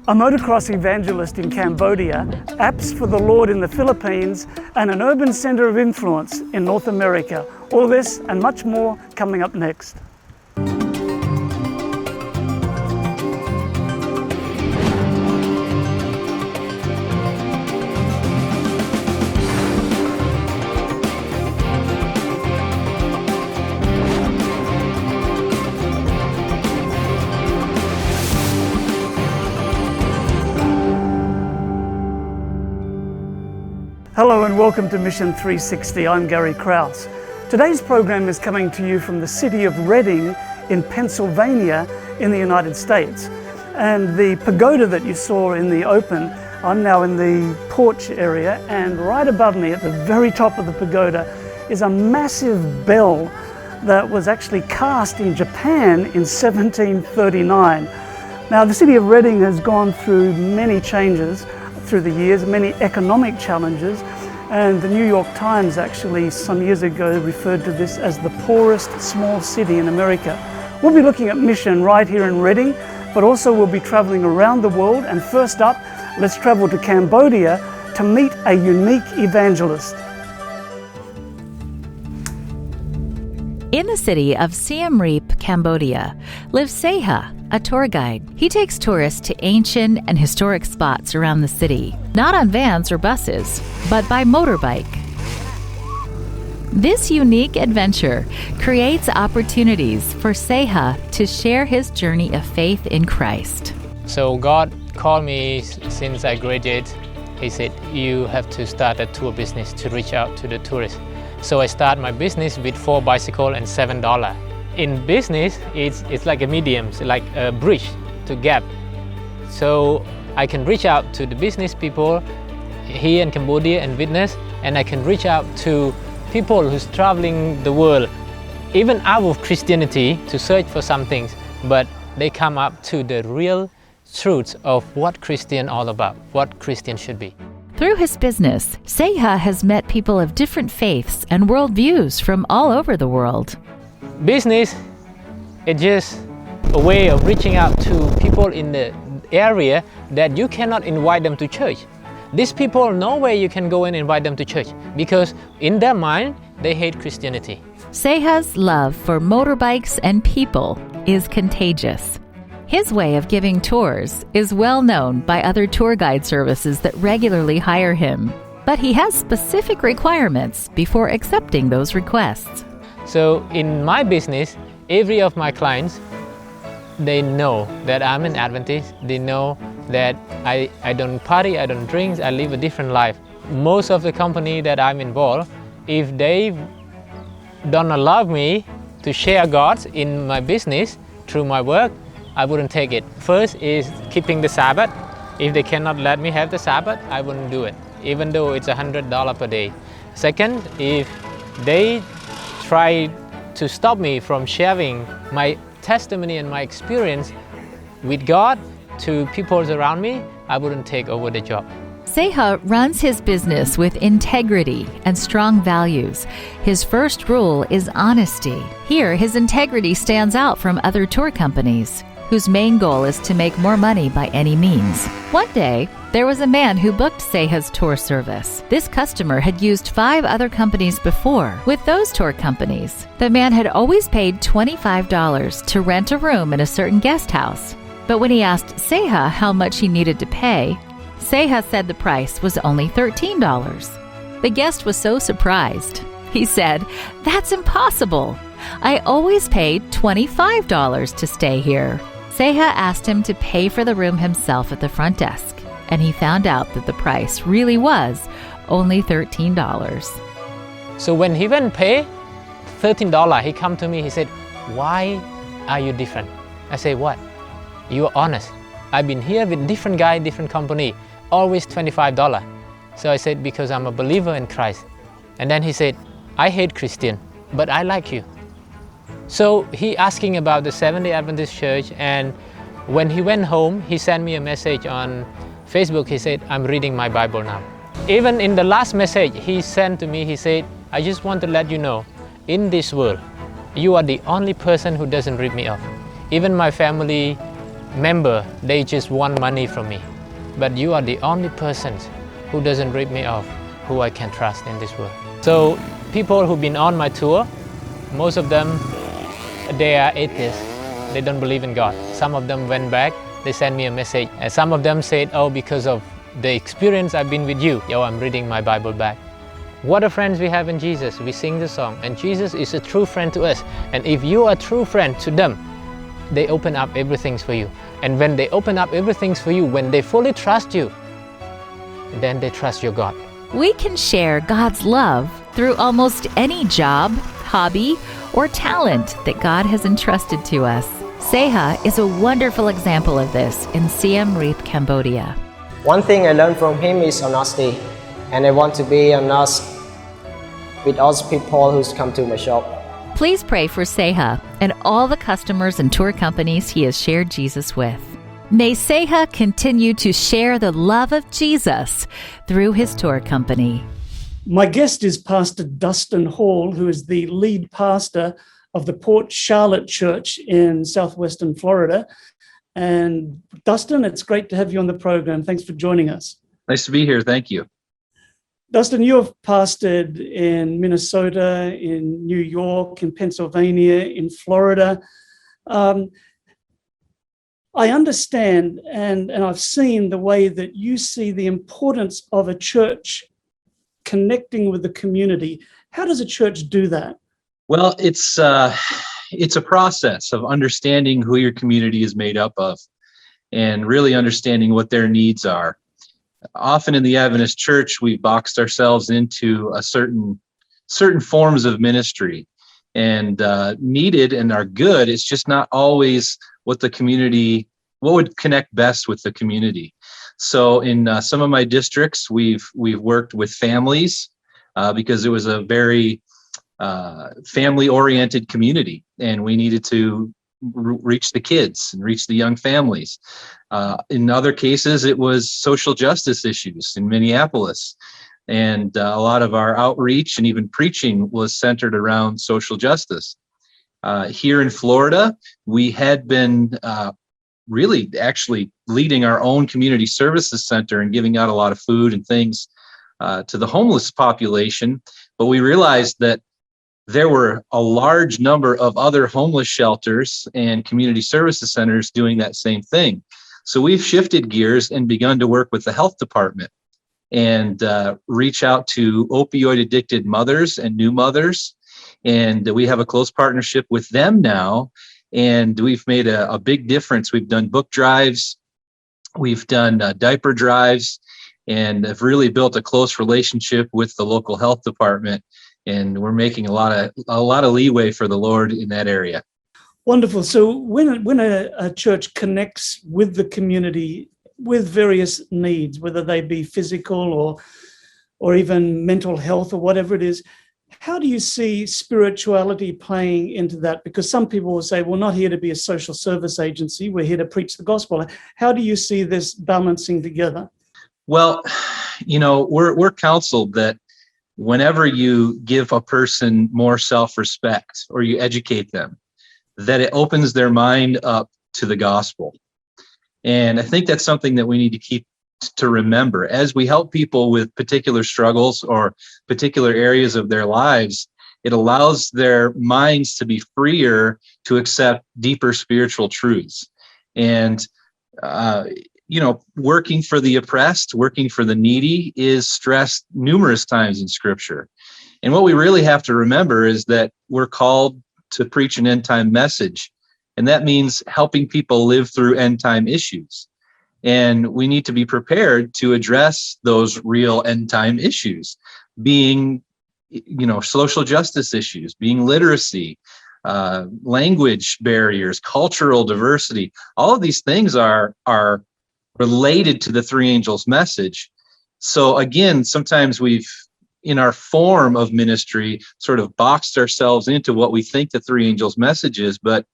a motocross evangelist in Cambodia, apps for the Lord in the Philippines, and an urban center of influence in North America. All this and much more coming up next. Hello and welcome to Mission 360. I'm Gary Krause. Today's program is coming to you from the city of Reading in Pennsylvania in the United States. And the pagoda that you saw in the open, I'm now in the porch area, and right above me at the very top of the pagoda is a massive bell that was actually cast in Japan in 1739. Now the city of Reading has gone through many changes through the years, many economic challenges, and the New York Times actually some years ago referred to this as the poorest small city in America. We'll be looking at mission right here in Reading, but also we'll be traveling around the world, and first up, let's travel to Cambodia to meet a unique evangelist. In the city of Siem Reap, Cambodia, lives Seha, a tour guide. He takes tourists to ancient and historic spots around the city, not on vans or buses, but by motorbike. This unique adventure creates opportunities for Seha to share his journey of faith in Christ. So God called me since I graduated. He said, you have to start a tour business to reach out to the tourists. So I start my business with 4 bicycles and $7. In business, it's like a medium, it's like a bridge to gap. So I can reach out to the business people here in Cambodia and witness, and I can reach out to people who's traveling the world, even out of Christianity, to search for some things, but they come up to the real truth of what Christian all about, what Christian should be. Through his business, Seha has met people of different faiths and worldviews from all over the world. Business is just a way of reaching out to people in the area that you cannot invite them to church. These people, no way you can go and invite them to church because in their mind, they hate Christianity. Seha's love for motorbikes and people is contagious. His way of giving tours is well known by other tour guide services that regularly hire him, but he has specific requirements before accepting those requests. So in my business, every of my clients, they know that I'm an Adventist. They know that I don't party, I don't drink, I live a different life. Most of the company that I'm involved, if they don't allow me to share God in my business through my work, I wouldn't take it. First is keeping the Sabbath. If they cannot let me have the Sabbath, I wouldn't do it, even though it's $100 per day. Second, if they try to stop me from sharing my testimony and my experience with God to people around me, I wouldn't take over the job. Seha runs his business with integrity and strong values. His first rule is honesty. Here, his integrity stands out from other tour companies, whose main goal is to make more money by any means. One day, there was a man who booked Seha's tour service. This customer had used 5 other companies before. With those tour companies, the man had always paid $25 to rent a room in a certain guest house. But when he asked Seha how much he needed to pay, Seha said the price was only $13. The guest was so surprised. He said, "That's impossible. I always paid $25 to stay here." Seha asked him to pay for the room himself at the front desk, and he found out that the price really was only $13. So when he went pay $13, he come to me, he said, "Why are you different?" I say, "What? You are honest. I've been here with different guy, different company, always $25. So I said, "Because I'm a believer in Christ." And then he said, "I hate Christian, but I like you." So he asking about the Seventh-day Adventist Church, and when he went home, he sent me a message on Facebook. He said, "I'm reading my Bible now." Even in the last message he sent to me, he said, "I just want to let you know, in this world, you are the only person who doesn't rip me off. Even my family member, they just want money from me. But you are the only person who doesn't rip me off, who I can trust in this world. So people who've been on my tour, most of them, they are atheists. They don't believe in God. Some of them went back, they sent me a message. And some of them said, oh, because of the experience I've been with you, I'm reading my Bible back. What a friends we have in Jesus. We sing the song, and Jesus is a true friend to us. And if you are a true friend to them, they open up everything for you. And when they open up everything for you, when they fully trust you, then they trust your God. We can share God's love through almost any job, hobby, or talent that God has entrusted to us. Seha is a wonderful example of this in Siem Reap, Cambodia. One thing I learned from him is honesty, and I want to be honest with all people who come to my shop. Please pray for Seha and all the customers and tour companies he has shared Jesus with. May Seha continue to share the love of Jesus through his tour company. My guest is Pastor Dustin Hall, who is the lead pastor of the Port Charlotte Church in southwestern Florida. And Dustin, it's great to have you on the program. Thanks for joining us. Nice to be here. Thank you. Dustin, you have pastored in Minnesota, in New York, in Pennsylvania, in Florida. I understand and I've seen the way that you see the importance of a church connecting with the community. How does a church do that? Well, it's a process of understanding who your community is made up of and really understanding what their needs are. Often in the Adventist church, we boxed ourselves into a certain forms of ministry, and needed and are good. It's just not always what would connect best with the community. So in some of my districts, we've worked with families because it was a very family-oriented community, and we needed to reach the kids and reach the young families. In other cases, it was social justice issues in Minneapolis. And a lot of our outreach and even preaching was centered around social justice. Here in Florida, we had been really actually leading our own community services center and giving out a lot of food and things to the homeless population. But we realized that there were a large number of other homeless shelters and community services centers doing that same thing. So we've shifted gears and begun to work with the health department and reach out to opioid addicted mothers and new mothers. And we have a close partnership with them now. And we've made a big difference. We've done book drives, we've done diaper drives, and have really built a close relationship with the local health department. And we're making a lot of leeway for the Lord in that area. Wonderful. So when a church connects with the community with various needs, whether they be physical or even mental health or whatever it is, how do you see spirituality playing into that? Because some people will say, we're not here to be a social service agency, we're here to preach the gospel. How do you see this balancing together? Well, we're counseled that whenever you give a person more self-respect or you educate them, that it opens their mind up to the gospel. And I think that's something that we need to keep to remember as we help people with particular struggles or particular areas of their lives. It allows their minds to be freer to accept deeper spiritual truths. And working for the oppressed, working for the needy is stressed numerous times in Scripture. And what we really have to remember is that we're called to preach an end time message. And that means helping people live through end time issues. And we need to be prepared to address those real end time issues, being, social justice issues, being literacy, language barriers, cultural diversity. All of these things are related to the three angels' message. So again, sometimes we've, in our form of ministry, sort of boxed ourselves into what we think the three angels' message is, but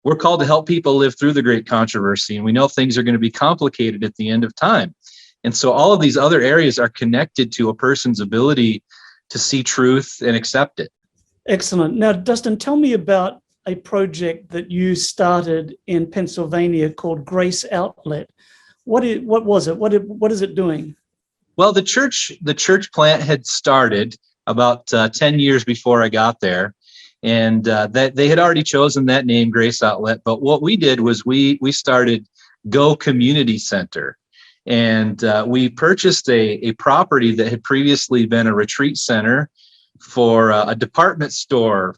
we're called to help people live through the great controversy, and we know things are going to be complicated at the end of time. And so all of these other areas are connected to a person's ability to see truth and accept it. Excellent. Now, Dustin, tell me about a project that you started in Pennsylvania called Grace Outlet. What was it? What is it doing? Well, the church plant had started about 10 years before I got there, and that they had already chosen that name, Grace Outlet. But what we did was we started Go Community Center, and we purchased a property that had previously been a retreat center for a department store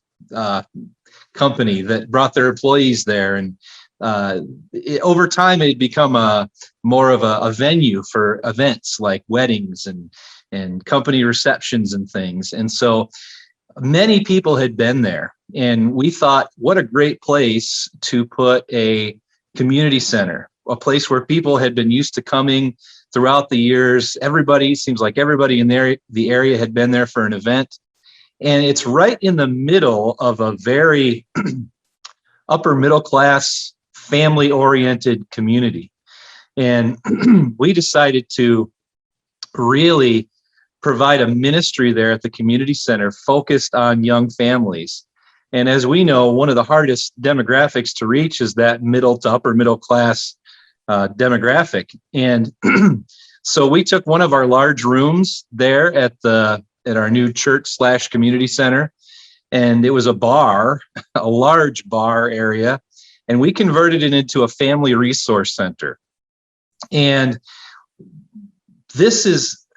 company that brought their employees there, and over time it had become more of a venue for events like weddings and company receptions and things. And so many people had been there, and we thought, what a great place to put a community center, a place where people had been used to coming throughout the years. Seems like everybody in the area had been there for an event. And it's right in the middle of a very upper middle class, family oriented community. And we decided to really provide a ministry there at the community center focused on young families. And as we know, one of the hardest demographics to reach is that middle to upper middle class demographic. And so we took one of our large rooms there at our new church/community center, and it was a bar, a large bar area, and we converted it into a family resource center. And this is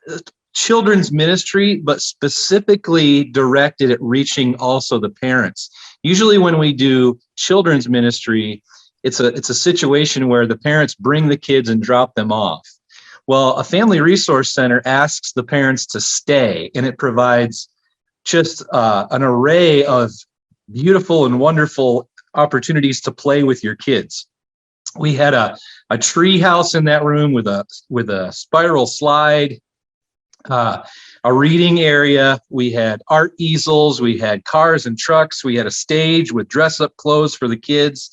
children's ministry, but specifically directed at reaching also the parents. Usually when we do children's ministry, it's a situation where the parents bring the kids and drop them off. Well, a family resource center asks the parents to stay, and it provides just an array of beautiful and wonderful opportunities to play with your kids. We had a tree house in that room with a spiral slide, a reading area. We had art easels. We had cars and trucks. We had a stage with dress-up clothes for the kids,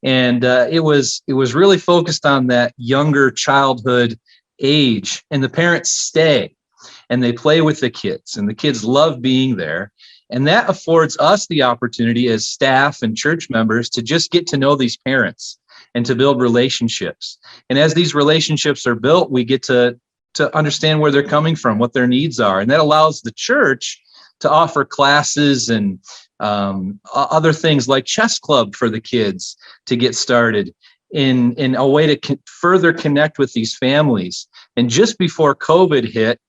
and it was really focused on that younger childhood age. And the parents stay and they play with the kids, and the kids love being there. And that affords us the opportunity as staff and church members to just get to know these parents and to build relationships. And as these relationships are built, we get to understand where they're coming from, what their needs are. And that allows the church to offer classes and other things like chess club for the kids to get started in a way to further connect with these families. And just before COVID hit,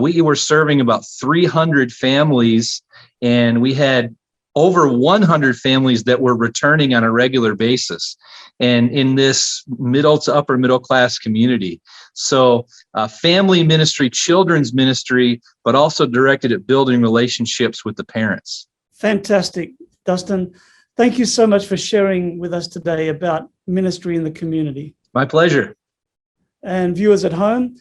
we were serving about 300 families, and we had over 100 families that were returning on a regular basis, and in this middle to upper middle class community. So family ministry, children's ministry, but also directed at building relationships with the parents. Fantastic, Dustin. Thank you so much for sharing with us today about ministry in the community. My pleasure. And viewers at home,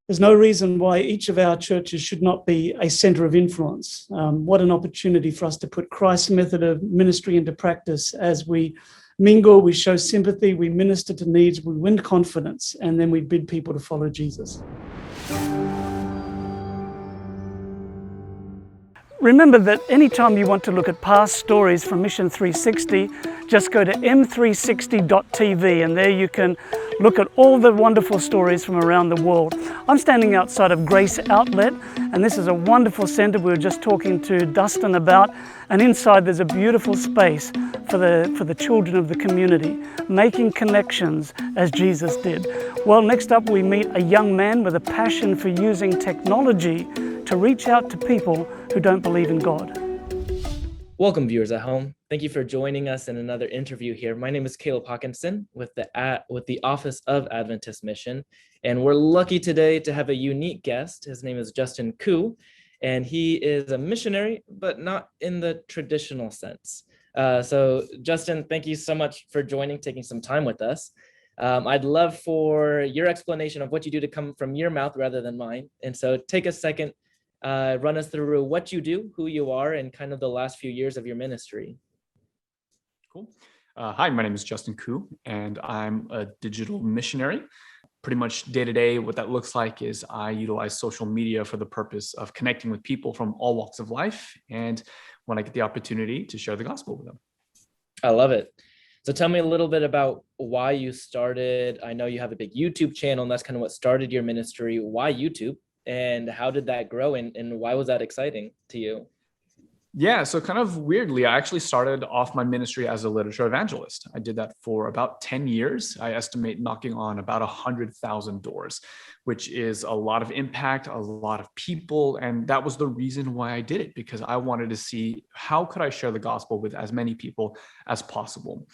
there's no reason why each of our churches should not be a center of influence. What an opportunity for us to put Christ's method of ministry into practice as we mingle, we show sympathy, we minister to needs, we win confidence, and then we bid people to follow Jesus. Remember that anytime you want to look at past stories from Mission 360, just go to M360tv, and there you can look at all the wonderful stories from around the world. I'm standing outside of Grace Outlet, and this is a wonderful center we were just talking to Dustin about, and inside there's a beautiful space for the children of the community, making connections as Jesus did. Well, next up we meet a young man with a passion for using technology to reach out to people who don't believe in God. Welcome, viewers at home. Thank you for joining us in another interview here. My name is Caleb Hawkinson with the Office of Adventist Mission, and we're lucky today to have a unique guest. His name is Justin Koo, and he is a missionary, but not in the traditional sense. So, Justin, thank you so much for joining, taking some time with us. I'd love for your explanation of what you do to come from your mouth rather than mine. And so take a second, run us through what you do, who you are, and kind of the last few years of your ministry. Cool. Hi, my name is Justin Koo, and I'm a digital missionary. Pretty much day to day, what that looks like is I utilize social media for the purpose of connecting with people from all walks of life, and when I get the opportunity to share the gospel with them. I love it. So tell me a little bit about why you started. I know you have a big YouTube channel, and that's kind of what started your ministry. Why YouTube? And how did that grow? And why was that exciting to you? Yeah, so kind of weirdly, I actually started off my ministry as a literature evangelist. I did that for about 10 years. I estimate knocking on about 100,000 doors, which is a lot of impact, a lot of people. And that was the reason why I did it, because I wanted to see how could I share the gospel with as many people as possible.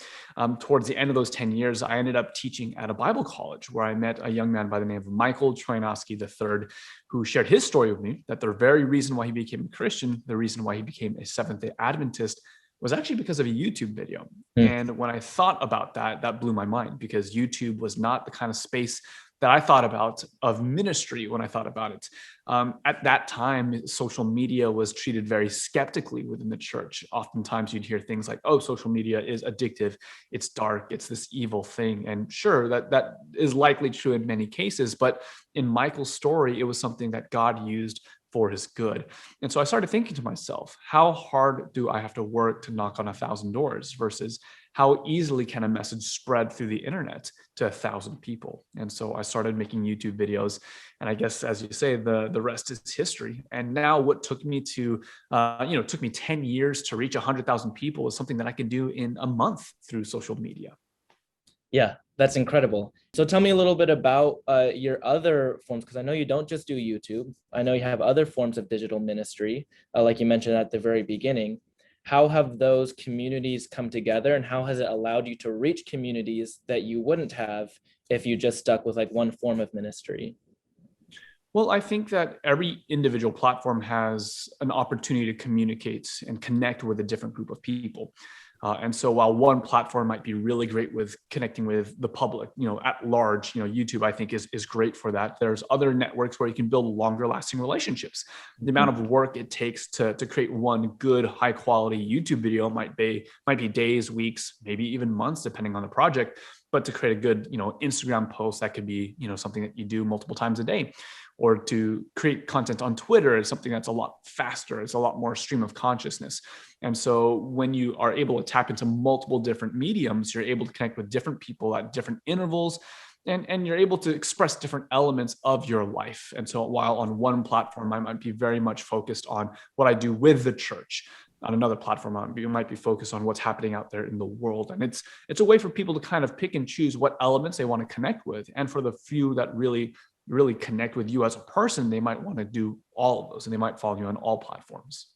Towards the end of those 10 years, I ended up teaching at a Bible college where I met a young man by the name of Michael Trojanowski III, who shared his story with me, that the very reason why he became a Christian, the reason why he became a Seventh-day Adventist, was actually because of a YouTube video. And when I thought about that, that blew my mind, because YouTube was not the kind of space that I thought about of ministry when I thought about it. At that time, social media was treated very skeptically within the church. Oftentimes you'd hear things like, oh, social media is addictive, it's dark, it's this evil thing. And sure, that is likely true in many cases, but in Michael's story, it was something that God used for his good. And so I started thinking to myself, how hard do I have to work to knock on 1,000 doors versus how easily can a message spread through the internet to 1,000 people? And so I started making YouTube videos. And I guess, as you say, the rest is history. And now what took me to, took me 10 years to reach 100,000 people is something that I can do in a month through social media. Yeah, that's incredible. So tell me a little bit about your other forms, because I know you don't just do YouTube. I know you have other forms of digital ministry, like you mentioned at the very beginning. How have those communities come together, and how has it allowed you to reach communities that you wouldn't have if you just stuck with like one form of ministry? Well, I think that every individual platform has an opportunity to communicate and connect with a different group of people. And so while one platform might be really great with connecting with the public, at large, YouTube, I think is great for that. There's other networks where you can build longer lasting relationships. The amount of work it takes to create one good, high quality YouTube video might be days, weeks, maybe even months, depending on the project. But to create a good, Instagram post, that could be, something that you do multiple times a day. Or to create content on Twitter is something that's a lot faster. It's a lot more stream of consciousness. And so when you are able to tap into multiple different mediums, you're able to connect with different people at different intervals, and you're able to express different elements of your life. And so while on one platform, I might be very much focused on what I do with the church, on another platform, you might be focused on what's happening out there in the world. And it's a way for people to kind of pick and choose what elements they want to connect with. And for the few that really connect with you as a person, they might want to do all of those, and they might follow you on all platforms.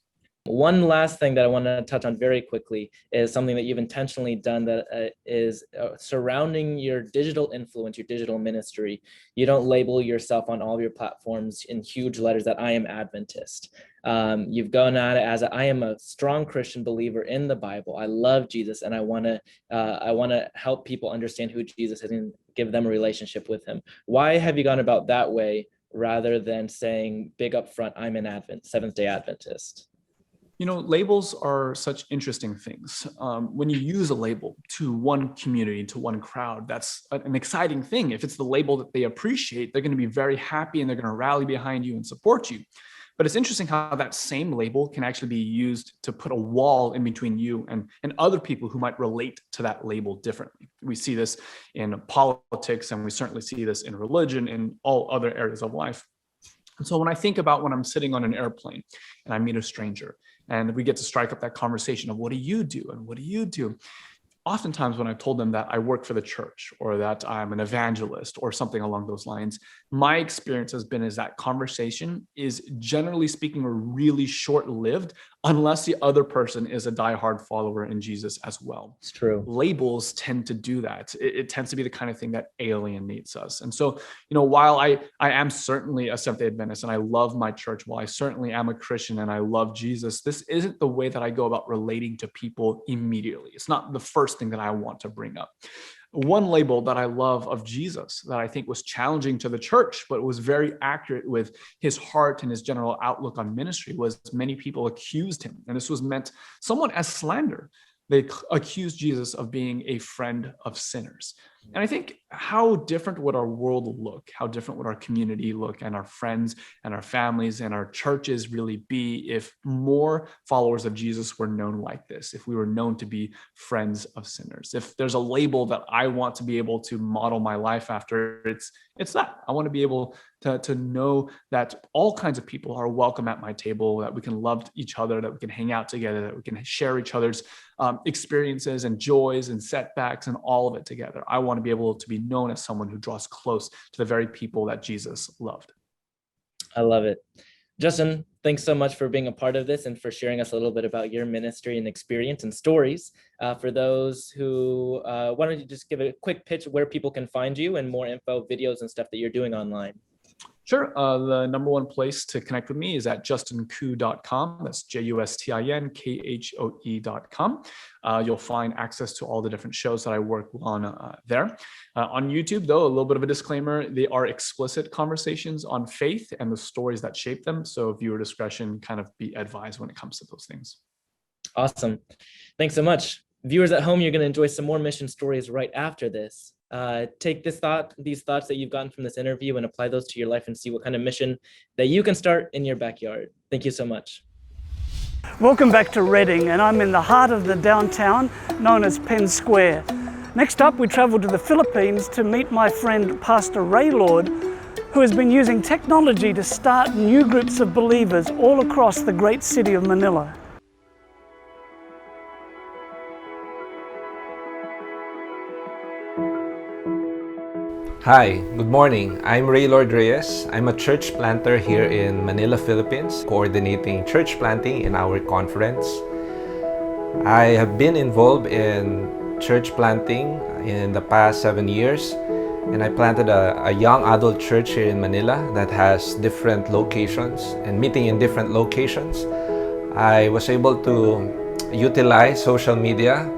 One last thing that I want to touch on very quickly is something that you've intentionally done that is surrounding your digital influence, your digital ministry. You don't label yourself on all of your platforms in huge letters that I am Adventist. You've gone at it as I am a strong Christian believer in the Bible. I love Jesus, and I want to help people understand who Jesus is and give them a relationship with him. Why have you gone about that way rather than saying big up front, I'm an Seventh-day Adventist? Labels are such interesting things. When you use a label to one community, to one crowd, that's an exciting thing. If it's the label that they appreciate, they're going to be very happy and they're going to rally behind you and support you. But it's interesting how that same label can actually be used to put a wall in between you and other people who might relate to that label differently. We see this in politics, and we certainly see this in religion and all other areas of life. And so when I think about when I'm sitting on an airplane and I meet a stranger, and we get to strike up that conversation of what do you do and what do you do? Oftentimes when I've told them that I work for the church or that I'm an evangelist or something along those lines, my experience has been is that conversation is, generally speaking, really short-lived unless the other person is a diehard follower in Jesus as well. It's true. Labels tend to do that. It tends to be the kind of thing that alienates us. And so, while I am certainly a Seventh-day Adventist and I love my church, while I certainly am a Christian and I love Jesus, this isn't the way that I go about relating to people immediately. It's not the first thing that I want to bring up. One label that I love of Jesus that I think was challenging to the church, but was very accurate with his heart and his general outlook on ministry, was many people accused him. And this was meant somewhat as slander. They accused Jesus of being a friend of sinners. And I think how different would our world look? How different would our community look, and our friends and our families and our churches really be if more followers of Jesus were known like this, if we were known to be friends of sinners? If there's a label that I want to be able to model my life after, it's that. I want to be able to know that all kinds of people are welcome at my table, that we can love each other, that we can hang out together, that we can share each other's experiences and joys and setbacks and all of it together. I want to be able to be known as someone who draws close to the very people that Jesus loved. I love it. Justin, thanks so much for being a part of this and for sharing us a little bit about your ministry and experience and stories. For those who, why don't you just give a quick pitch where people can find you and more info, videos and stuff that you're doing online? Sure. The number one place to connect with me is at justinkoe.com. That's JUSTINKHOE.com. You'll find access to all the different shows that I work on there. On YouTube, though, a little bit of a disclaimer, they are explicit conversations on faith and the stories that shape them. So viewer discretion, kind of be advised when it comes to those things. Awesome. Thanks so much. Viewers at home, you're going to enjoy some more mission stories right after this. Take these thoughts that you've gotten from this interview and apply those to your life and see what kind of mission that you can start in your backyard. Thank you so much. Welcome back to Reading, and I'm in the heart of the downtown known as Penn Square. Next up, we travel to the Philippines to meet my friend Pastor Ray Lord, who has been using technology to start new groups of believers all across the great city of Manila. Hi, good morning. I'm Ray Lord Reyes. I'm a church planter here in Manila, Philippines, coordinating church planting in our conference. I have been involved in church planting in the past 7 years, and I planted a young adult church here in Manila that has different locations and meeting in different locations. I was able to utilize social media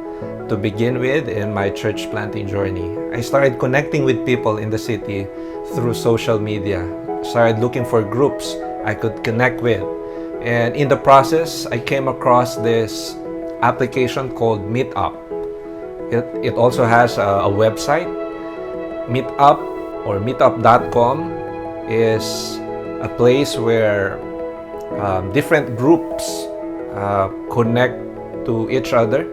to begin with in my church planting journey. I started connecting with people in the city through social media. Started looking for groups I could connect with. And in the process, I came across this application called Meetup. It also has a website. Meetup or meetup.com is a place where different groups connect to each other.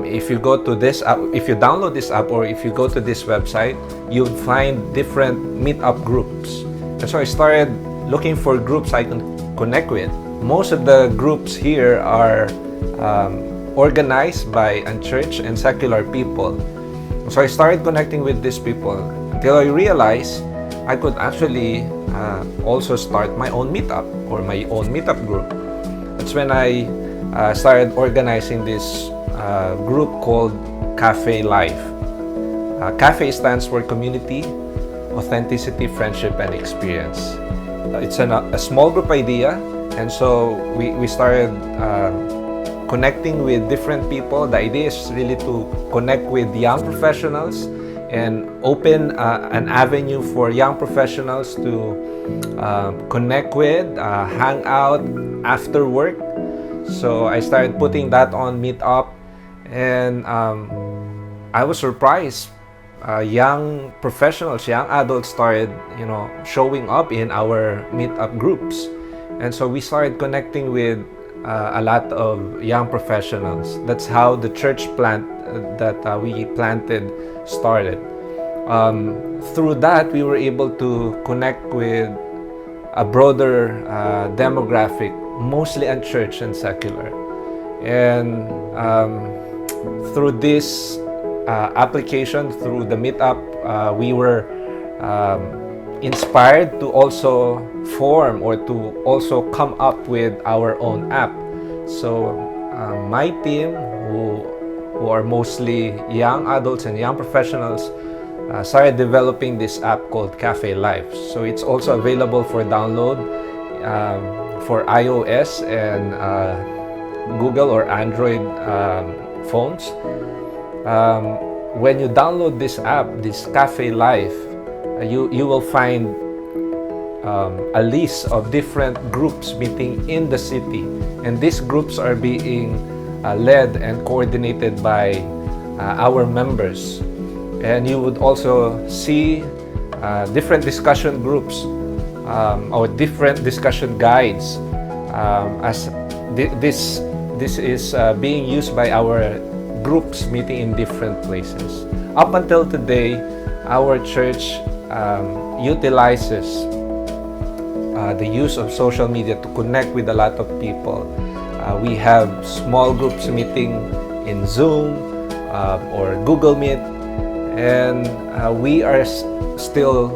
If you go to this app, if you download this app, or if you go to this website, you'll find different meetup groups. And so I started looking for groups I can connect with. Most of the groups here are organized by unchurched and secular people. So I started connecting with these people until I realized I could actually also start my own meetup or my own meetup group. That's when I started organizing this group called Cafe Life. Cafe stands for Community, Authenticity, Friendship, and Experience. It's a small group idea, and so we started connecting with different people. The idea is really to connect with young professionals and open an avenue for young professionals to connect with, hang out after work. So I started putting that on Meetup, and I was surprised. Young professionals, young adults started, showing up in our Meetup groups, and so we started connecting with a lot of young professionals. That's how the church plant that we planted started. Through that, we were able to connect with a broader demographic, mostly unchurched and secular. And through this application, through the Meetup, we were inspired to also form or to also come up with our own app. So my team, who are mostly young adults and young professionals, started developing this app called Cafe Life. So it's also available for download for iOS and Google or Android phones. When you download this app, this Cafe Life, you will find a list of different groups meeting in the city, and these groups are being led and coordinated by our members. And you would also see different discussion groups or different discussion guides as this is being used by our groups meeting in different places. Up until today, our church utilizes the use of social media to connect with a lot of people. We have small groups meeting in Zoom or Google Meet, and we are still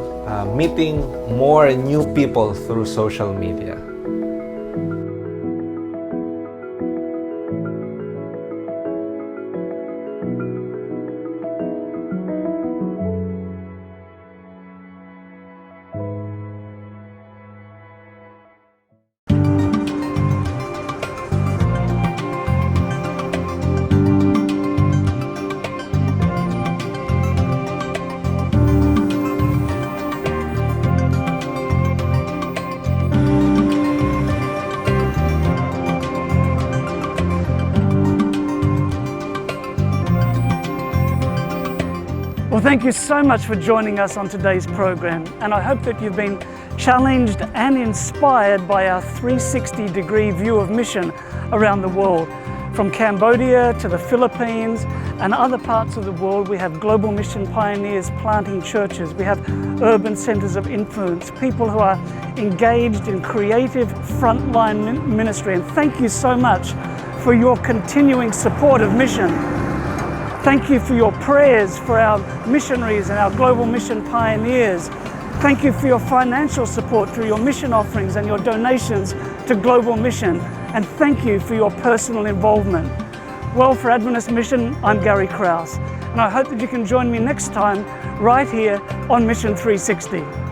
meeting more new people through social media. Well, thank you so much for joining us on today's program, and I hope that you've been challenged and inspired by our 360-degree view of mission around the world. From Cambodia to the Philippines and other parts of the world, we have global mission pioneers planting churches. We have urban centers of influence, people who are engaged in creative frontline ministry. And thank you so much for your continuing support of mission. Thank you for your prayers for our missionaries and our global mission pioneers. Thank you for your financial support through your mission offerings and your donations to global mission. And thank you for your personal involvement. Well, for Adventist Mission, I'm Gary Krause, and I hope that you can join me next time right here on Mission 360.